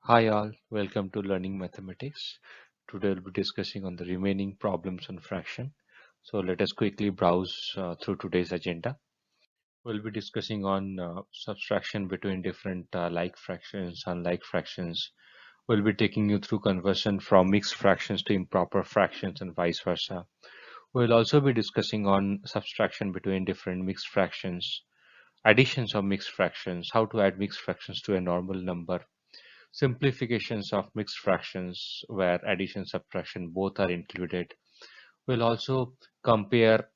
Hi all, welcome to Learning Mathematics. Today we'll be discussing on the remaining problems on fraction. So let us quickly browse through today's agenda. We'll be discussing on subtraction between different like fractions, unlike fractions. We'll be taking you through conversion from mixed fractions to improper fractions and vice versa. We'll also be discussing on subtraction between different mixed fractions, additions of mixed fractions, how to add mixed fractions to a normal number, simplifications of mixed fractions where addition subtraction both are included. We'll also compare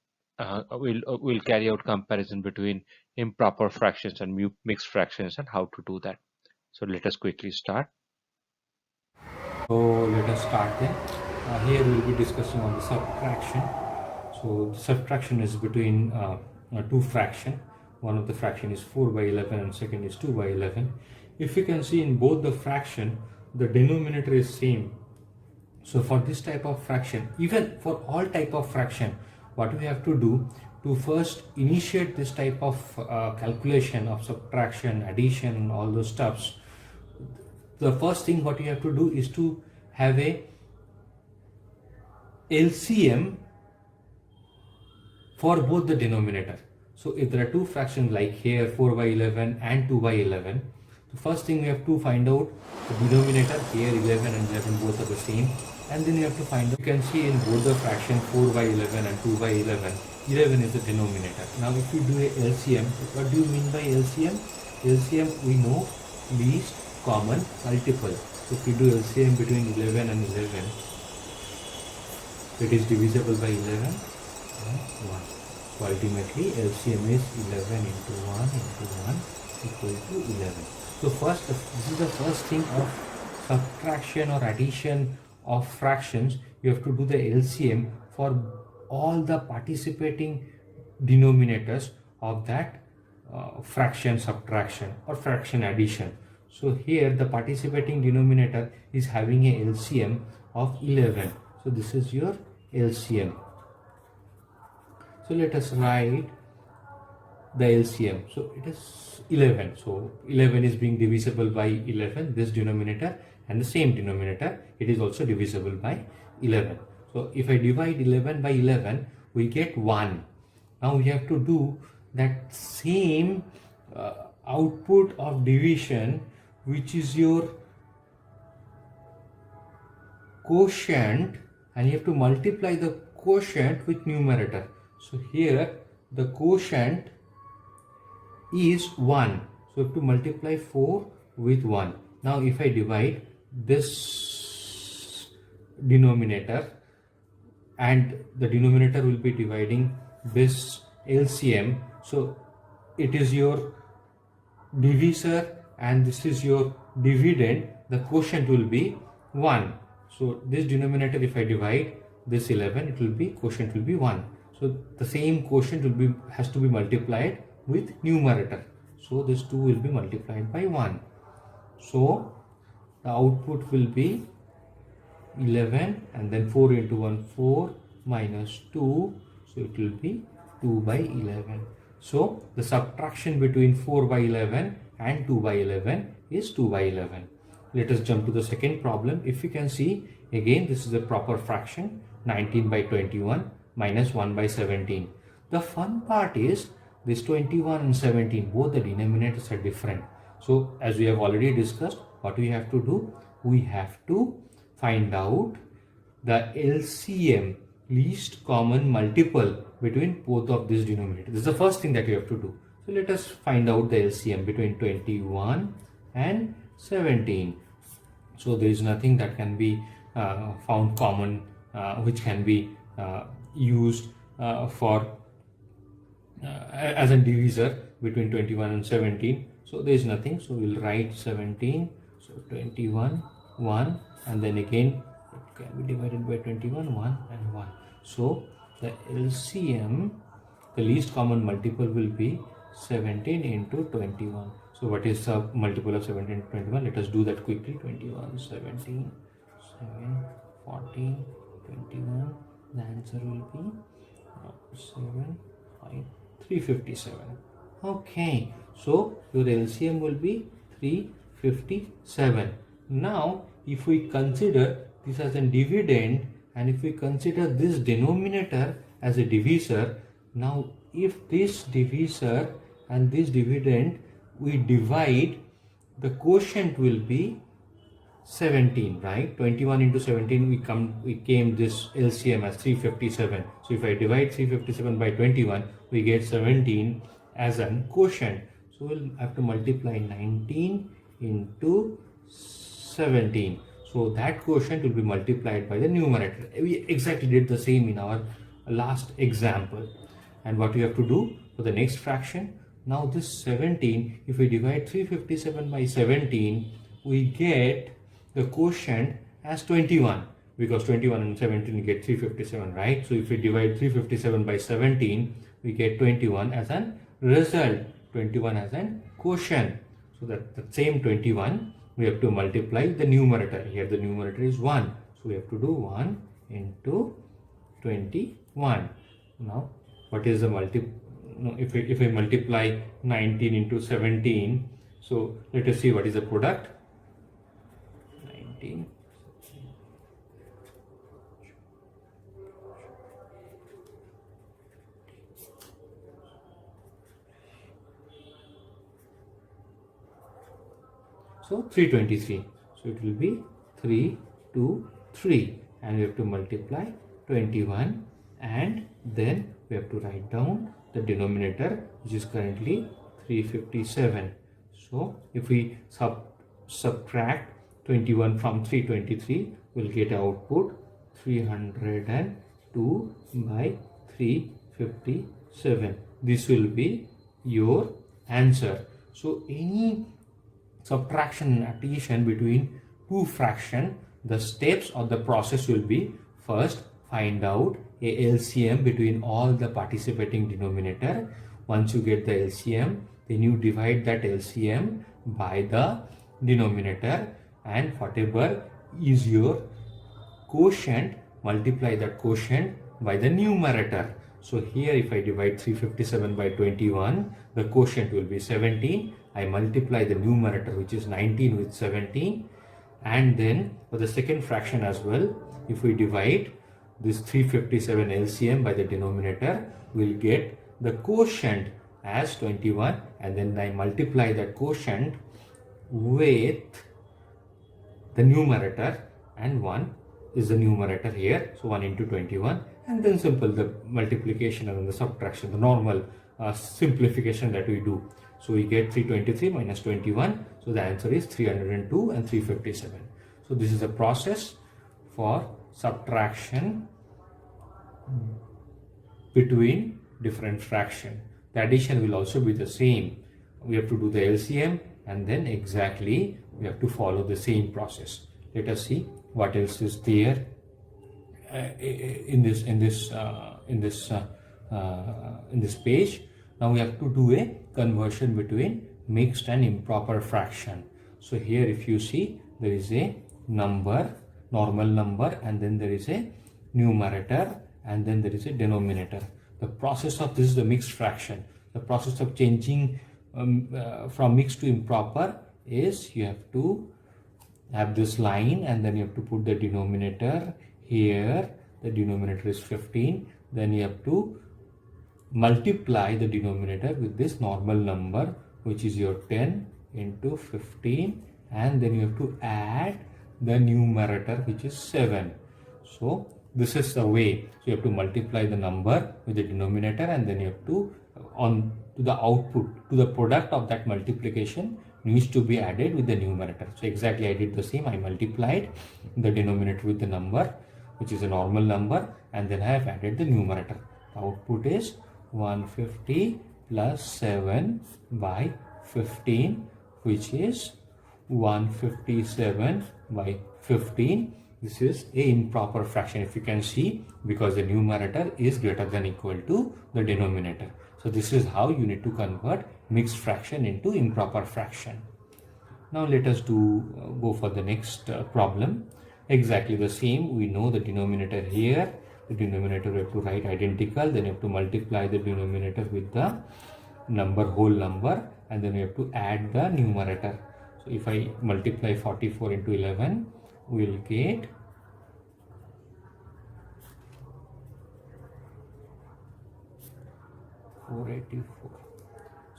we'll carry out comparison between improper fractions and mixed fractions and how to do that. So let us quickly start. So let us start then. Here we will be discussing on the subtraction. So the subtraction is between two fraction. One of the fraction is 4 by 11 and second is 2 by 11. If you can see in both the fraction, the denominator is same. So for this type of fraction, even for all type of fraction, what we have to do to first initiate this type of calculation of subtraction, addition and all those stuffs, the first thing what you have to do is to have a LCM for both the denominator. So if there are two fractions like here 4 by 11 and 2 by 11, the first thing we have to find out the denominator. Here 11 and 11 both are the same, and then you have to find out, you can see in both the fraction 4 by 11 and 2 by 11, 11 is the denominator. Now if you do a LCM, what do you mean by LCM? LCM, we know least common multiple. So if you do LCM between 11 and 11, it is divisible by 11 and 1. So ultimately LCM is 11 into 1 into 1 equal to 11. So first, this is the first thing of subtraction or addition of fractions. You have to do the LCM for all the participating denominators of that fraction subtraction or fraction addition. So here the participating denominator is having a LCM of 11. So this is your LCM. So let us write the LCM. So it is 11. So 11 is being divisible by 11, this denominator, and the same denominator, it is also divisible by 11. So if I divide 11 by 11, we get 1. Now we have to do that same output of division, which is your quotient, and you have to multiply the quotient with numerator. So here the quotient is 1. So you have to multiply 4 with 1. Now if I divide this denominator, and the denominator will be dividing this LCM, so it is your divisor and this is your dividend, the quotient will be 1. So this denominator, if I divide this 11, it will be, quotient will be 1. So the same quotient will be, has to be multiplied with numerator. So this 2 will be multiplied by 1. So the output will be 11, and then 4 into 1, 4 minus 2. So it will be 2 by 11. So the subtraction between 4 by 11 and 2 by 11 is 2 by 11. Let us jump to the second problem. If you can see, again this is a proper fraction, 19 by 21 minus 1 by 17. The fun part is this 21 and 17, both the denominators are different. So as we have already discussed, what we have to do, we have to find out the LCM, least common multiple, between both of these denominators. This is the first thing that you have to do. So let us find out the LCM between 21 and 17. So there is nothing that can be found common which can be used for as a divisor between 21 and 17. So there is nothing. So we will write 17. So 21, 1, and then again it can be divided by 21, 1 and 1. So the LCM, the least common multiple, will be 17 into 21. So what is the multiple of 17 into 21? Let us do that quickly. 21, 17, 7, 14, 21. The answer will be 7, 5, 357. Okay, so your LCM will be 357. Now if we consider this as a dividend, and if we consider this denominator as a divisor, now if this divisor and this dividend we divide, the quotient will be 17, right? 21 into 17, we came this LCM as 357. So if I divide 357 by 21, we get 17 as an quotient. So we'll have to multiply 19 into 17. So that quotient will be multiplied by the numerator. We exactly did the same in our last example. And what we have to do for the next fraction, now this 17, if we divide 357 by 17, we get the quotient as 21, because 21 and 17 we get 357, right? So if we divide 357 by 17, we get 21 as an result, 21 as an quotient. So that the same 21 we have to multiply the numerator. Here the numerator is 1, so we have to do 1 into 21. Now what is the if I multiply 19 into 17, so let us see what is the product. 19 so 323, so it will be 3 2 3, and we have to multiply 21, and then we have to write down the denominator, which is currently 357. So if we subtract 21 from 323, we'll get output 302 by 357. This will be your answer. So any subtraction and addition between two fractions, the steps or the process will be: first find out a LCM between all the participating denominator. Once you get the LCM, then you divide that LCM by the denominator, and whatever is your quotient, multiply that quotient by the numerator. So here if I divide 357 by 21, the quotient will be 17. I multiply the numerator, which is 19, with 17. And then for the second fraction as well, if we divide this 357 LCM by the denominator, we'll get the quotient as 21, and then I multiply that quotient with the numerator, and 1 is the numerator here, so 1 into 21, and then simple the multiplication and then the subtraction, the normal simplification that we do. So we get 323 minus 21, so the answer is 302 and 357. So this is a process for subtraction between different fraction. The addition will also be the same. We have to do the LCM, and then exactly we have to follow the same process. Let us see what else is there in this page. Now we have to do a conversion between mixed and improper fraction. So here if you see, there is a number, normal number, and then there is a numerator, and then there is a denominator. The process of this is the mixed fraction. The process of changing from mixed to improper is you have to have this line, and then you have to put the denominator here. The denominator is 15. Then you have to multiply the denominator with this normal number, which is your 10 into 15, and then you have to add the numerator, which is 7. So this is the way. So you have to multiply the number with the denominator, and then you have to to the output, to the product of that multiplication needs to be added with the numerator. So exactly I did the same. I multiplied the denominator with the number, which is a normal number, and then I have added the numerator. The output is 150 plus 7 by 15, which is 157 by 15. This is a improper fraction, if you can see, because the numerator is greater than equal to the denominator. So this is how you need to convert mixed fraction into improper fraction. Now let us go for the next problem. Exactly the same. We know the denominator here. The denominator we have to write identical. Then you have to multiply the denominator with the number, whole number, and then we have to add the numerator. So if I multiply 44 into 11, we will get 484.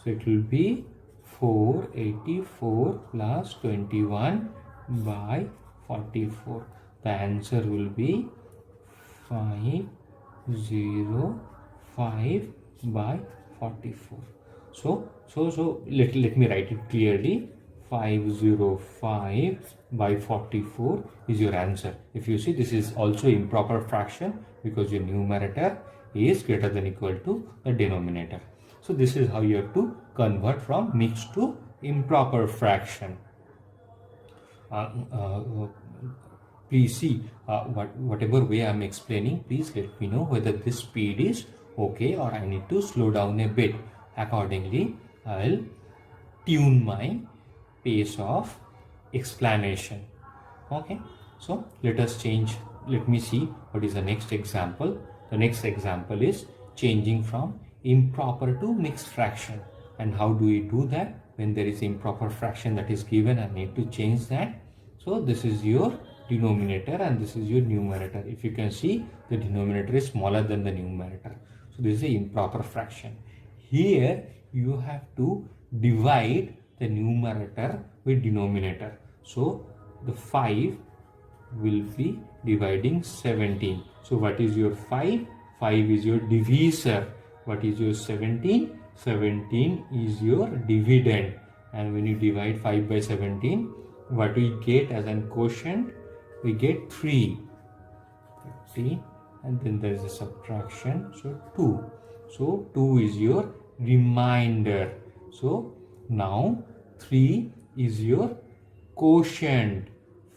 So it will be 484 plus 21 by 44. The answer will be 505 by 44. So let me write it clearly. 505 by 44 is your answer. If you see, this is also improper fraction because your numerator is greater than equal to the denominator. So this is how you have to convert from mixed to improper fraction. Please see whatever way I'm explaining, please let me know whether this speed is okay or I need to slow down a bit. Accordingly, I'll tune my pace of explanation. Okay, so let us change. Let me see what is the next example. The next example is changing from improper to mixed fraction. And how do we do that? When there is improper fraction that is given, I need to change that. So this is your denominator and this is your numerator. If you can see, the denominator is smaller than the numerator. So this is an improper fraction. Here you have to divide the numerator with denominator. So the 5 will be dividing 17. So what is your 5? 5 is your divisor. What is your 17? 17 is your dividend. And when you divide 5 by 17, what we get as an quotient? We get 3. 3, and then there is a subtraction, so 2. So 2 is your remainder. So now 3 is your quotient,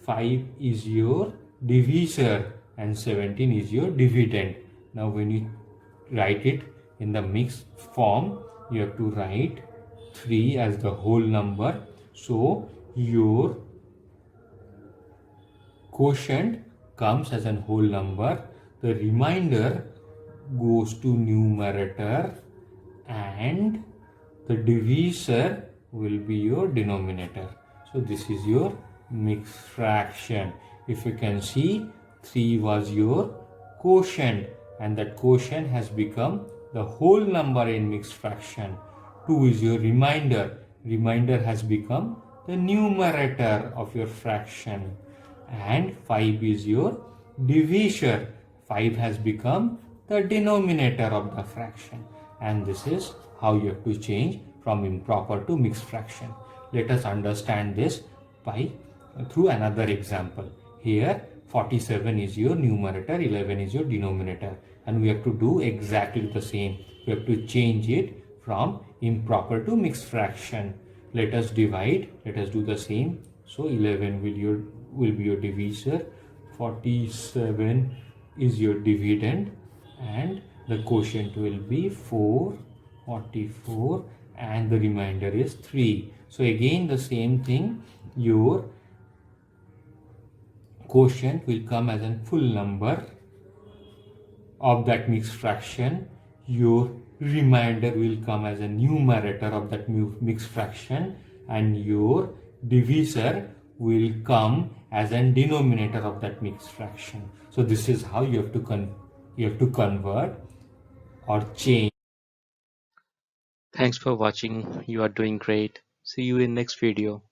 5 is your divisor, and 17 is your dividend. Now when you write it in the mixed form, you have to write 3 as the whole number. So your quotient comes as a whole number. The remainder goes to numerator and the divisor will be your denominator. So this is your mixed fraction. If you can see, 3 was your quotient and that quotient has become the whole number in mixed fraction. 2 is your remainder. Remainder has become the numerator of your fraction. And 5 is your divisor. 5 has become the denominator of the fraction. And this is how you have to change from improper to mixed fraction. Let us understand this through another example. Here 47 is your numerator, 11 is your denominator, and we have to do exactly the same. We have to change it from improper to mixed fraction. Let us divide. Let us do the same. So 11 will be your divisor, 47 is your dividend, and the quotient will be 444 and the remainder is 3. So again the same thing, your quotient will come as a full number of that mixed fraction. Your remainder will come as a numerator of that mixed fraction, and your divisor will come as a denominator of that mixed fraction. So this is how you have to convert or change. Thanks for watching. You are doing great. See you in next video.